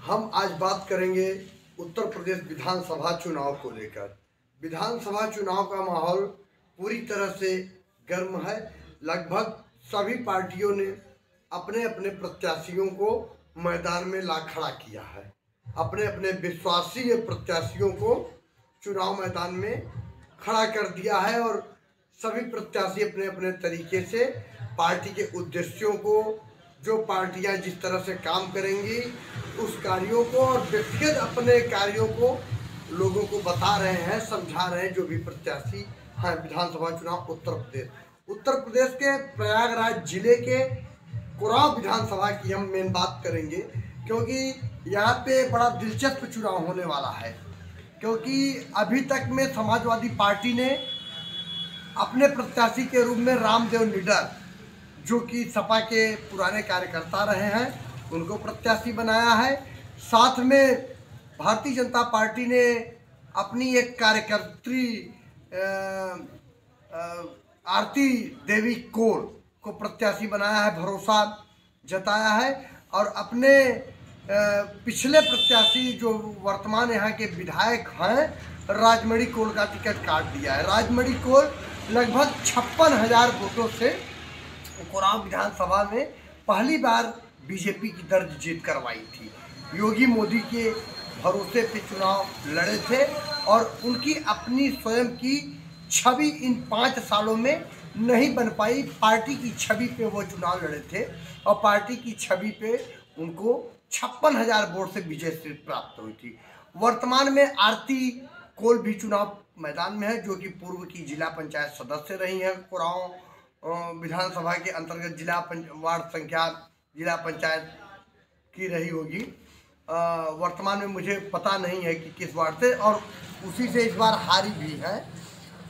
हम आज बात करेंगे उत्तर प्रदेश विधानसभा चुनाव को लेकर। विधानसभा चुनाव का माहौल पूरी तरह से गर्म है। लगभग सभी पार्टियों ने अपने अपने प्रत्याशियों को मैदान में ला खड़ा किया है। अपने अपने विश्वासीय प्रत्याशियों को चुनाव मैदान में खड़ा कर दिया है और सभी प्रत्याशी अपने अपने तरीके से पार्टी के उद्देश्यों को, जो पार्टियां जिस तरह से काम करेंगी उस कार्यों को और व्यक्तिगत अपने कार्यों को लोगों को बता रहे हैं, समझा रहे हैं। जो भी प्रत्याशी हैं विधानसभा चुनाव उत्तर प्रदेश के प्रयागराज जिले के कुराव विधानसभा की हम मेन बात करेंगे, क्योंकि यहाँ पे बड़ा दिलचस्प चुनाव होने वाला है। क्योंकि अभी तक में समाजवादी पार्टी ने अपने प्रत्याशी के रूप में रामदेव निडर, जो कि सपा के पुराने कार्यकर्ता रहे हैं, उनको प्रत्याशी बनाया है। साथ में भारतीय जनता पार्टी ने अपनी एक कार्यकर्त्री आरती देवी कोल को प्रत्याशी बनाया है, भरोसा जताया है। और अपने पिछले प्रत्याशी जो वर्तमान यहाँ के विधायक हैं, राजमणि कोल का टिकट काट दिया है। राजमणि कोल लगभग 56,000 वोटों से कुराव विधानसभा में पहली बार बीजेपी की दर्ज जीत करवाई थी। योगी मोदी के भरोसे पे चुनाव लड़े थे और उनकी अपनी स्वयं की छवि इन 5 सालों में नहीं बन पाई। पार्टी की छवि पे वो चुनाव लड़े थे और पार्टी की छवि पे उनको 56,000 वोट से विजय प्राप्त हुई थी। वर्तमान में आरती कोल भी चुनाव मैदान में है, जो कि पूर्व की जिला पंचायत सदस्य रही हैं। कुराव विधानसभा के अंतर्गत वार्ड संख्या जिला पंचायत की रही होगी। वर्तमान में मुझे पता नहीं है कि किस वार्ड से, और उसी से इस बार हारी भी है।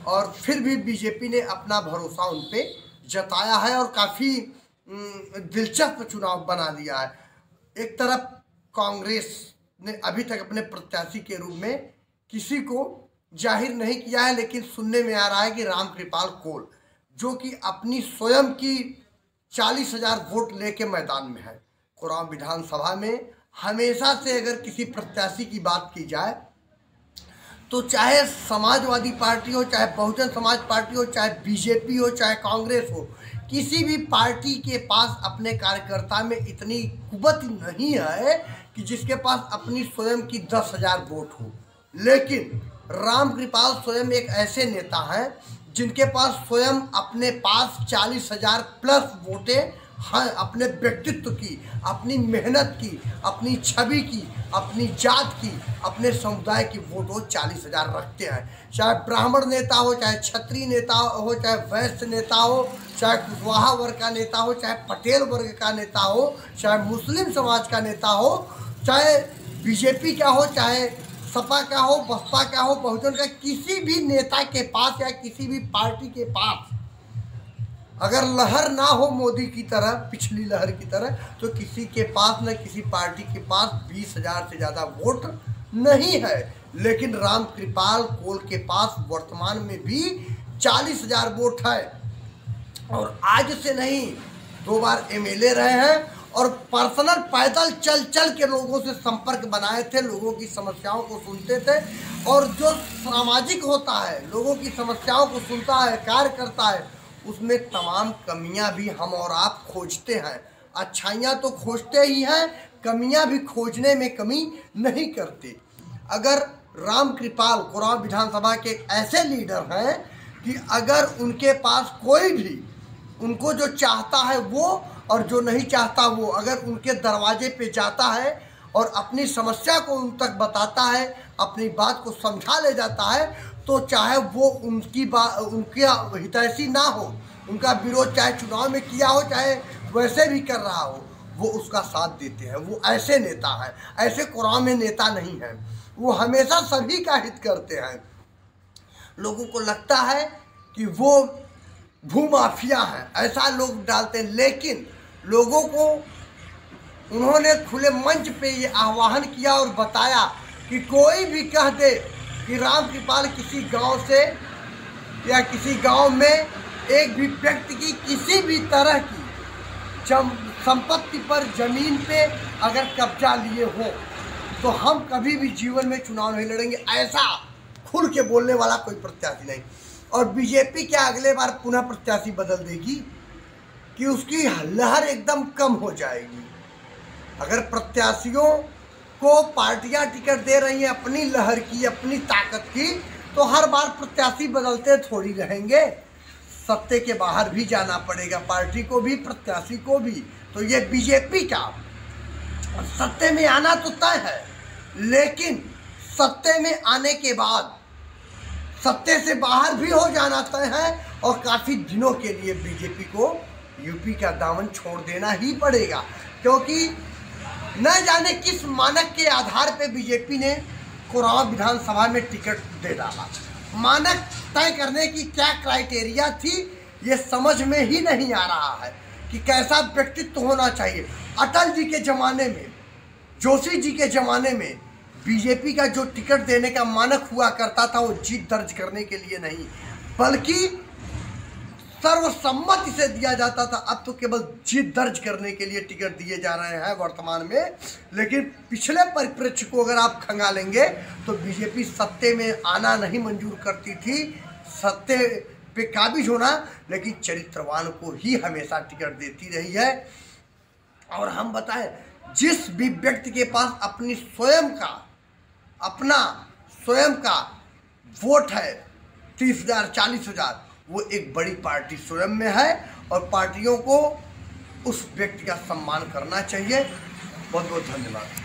और फिर भी बीजेपी ने अपना भरोसा उन पे जताया है और काफ़ी दिलचस्प चुनाव बना दिया है। एक तरफ कांग्रेस ने अभी तक अपने प्रत्याशी के रूप में किसी को जाहिर नहीं किया है, लेकिन सुनने में आ रहा है कि रामकृपाल कोल, जो कि अपनी स्वयं की 40,000 वोट लेके मैदान में है। कुराव विधानसभा में हमेशा से अगर किसी प्रत्याशी की बात की जाए तो चाहे समाजवादी पार्टी हो, चाहे बहुजन समाज पार्टी हो, चाहे बीजेपी हो, चाहे कांग्रेस हो, किसी भी पार्टी के पास अपने कार्यकर्ता में इतनी कुवत नहीं है कि जिसके पास अपनी स्वयं की 10,000 वोट हो। लेकिन रामकृपाल स्वयं एक ऐसे नेता हैं जिनके पास स्वयं अपने पास 40,000 प्लस वोटें हैं। अपने व्यक्तित्व की, अपनी मेहनत की, अपनी छवि की, अपनी जात की, अपने समुदाय की वोट वो 40,000 रखते हैं। चाहे ब्राह्मण नेता हो, चाहे क्षत्रिय नेता हो, चाहे वैश्य नेता हो, चाहे कुशवाहा वर्ग का नेता हो, चाहे पटेल वर्ग का नेता हो, चाहे मुस्लिम समाज का नेता हो, चाहे बीजेपी का हो, चाहे सपा का हो, बसपा का हो, बहुजन का, किसी भी नेता के पास या किसी भी पार्टी के पास अगर लहर ना हो मोदी की तरह, पिछली लहर की तरह, तो किसी के पास न किसी पार्टी के पास 20,000 से ज़्यादा वोट नहीं है। लेकिन रामकृपाल कोल के पास वर्तमान में भी 40,000 वोट है और आज से नहीं 2 बार एमएलए रहे हैं और पर्सनल पैदल चल चल के लोगों से संपर्क बनाए थे, लोगों की समस्याओं को सुनते थे। और जो सामाजिक होता है, लोगों की समस्याओं को सुनता है, कार्य करता है, उसमें तमाम कमियां भी हम और आप खोजते हैं। अच्छाइयां तो खोजते ही हैं, कमियां भी खोजने में कमी नहीं करते। अगर रामकृपाल कुराव विधानसभा के ऐसे लीडर हैं कि अगर उनके पास कोई भी उनको जो चाहता है वो और जो नहीं चाहता वो, अगर उनके दरवाजे पे जाता है और अपनी समस्या को उन तक बताता है, अपनी बात को समझा ले जाता है, तो चाहे वो उनके हितैषी ना हो, उनका विरोध चाहे चुनाव में किया हो, चाहे वैसे भी कर रहा हो, वो उसका साथ देते हैं। वो ऐसे नेता हैं। ऐसे कुराव में नेता नहीं हैं। वो हमेशा सभी का हित करते हैं। लोगों को लगता है कि वो भूमाफिया हैं, ऐसा लोग डालते हैं, लेकिन लोगों को उन्होंने खुले मंच पे ये आह्वान किया और बताया कि कोई भी कह दे कि रामकृपाल किसी गांव से या किसी गांव में एक भी व्यक्ति की किसी भी तरह की संपत्ति पर, जमीन पे अगर कब्जा लिए हो तो हम कभी भी जीवन में चुनाव नहीं लड़ेंगे, ऐसा खुल के बोलने वाला कोई प्रत्याशी नहीं। और बीजेपी क्या अगले बार पुनः प्रत्याशी बदल देगी कि उसकी लहर एकदम कम हो जाएगी। अगर प्रत्याशियों को पार्टियां टिकट दे रही हैं अपनी लहर की, अपनी ताकत की, तो हर बार प्रत्याशी बदलते थोड़ी रहेंगे। सत्ते के बाहर भी जाना पड़ेगा, पार्टी को भी, प्रत्याशी को भी। तो ये बीजेपी का सत्ते में आना तो तय है, लेकिन सत्ते में आने के बाद सत्ते से बाहर भी हो जाना तय है। और काफ़ी दिनों के लिए बीजेपी को यूपी का दामन छोड़ देना ही पड़ेगा, क्योंकि न जाने किस मानक के आधार पे बीजेपी ने कोरावा विधानसभा में टिकट दे डाला। मानक तय करने की क्या क्राइटेरिया थी, ये समझ में ही नहीं आ रहा है कि कैसा व्यक्तित्व होना चाहिए। अटल जी के ज़माने में, जोशी जी के ज़माने में बीजेपी का जो टिकट देने का मानक हुआ करता था, वो जीत दर्ज करने के लिए नहीं, बल्कि सर्वसम्मति से दिया जाता था। अब तो केवल जीत दर्ज करने के लिए टिकट दिए जा रहे हैं वर्तमान में। लेकिन पिछले परिप्रेक्ष्य को अगर आप खंगालेंगे तो बीजेपी सत्ते में आना नहीं मंजूर करती थी, सत्ते पे काबिज होना, लेकिन चरित्रवान को ही हमेशा टिकट देती रही है। और हम बताएं, जिस भी व्यक्ति के पास अपनी स्वयं का वोट है 30,000 40,000, वो एक बड़ी पार्टी स्वयं में है। और पार्टियों को उस व्यक्ति का सम्मान करना चाहिए। बहुत बहुत धन्यवाद।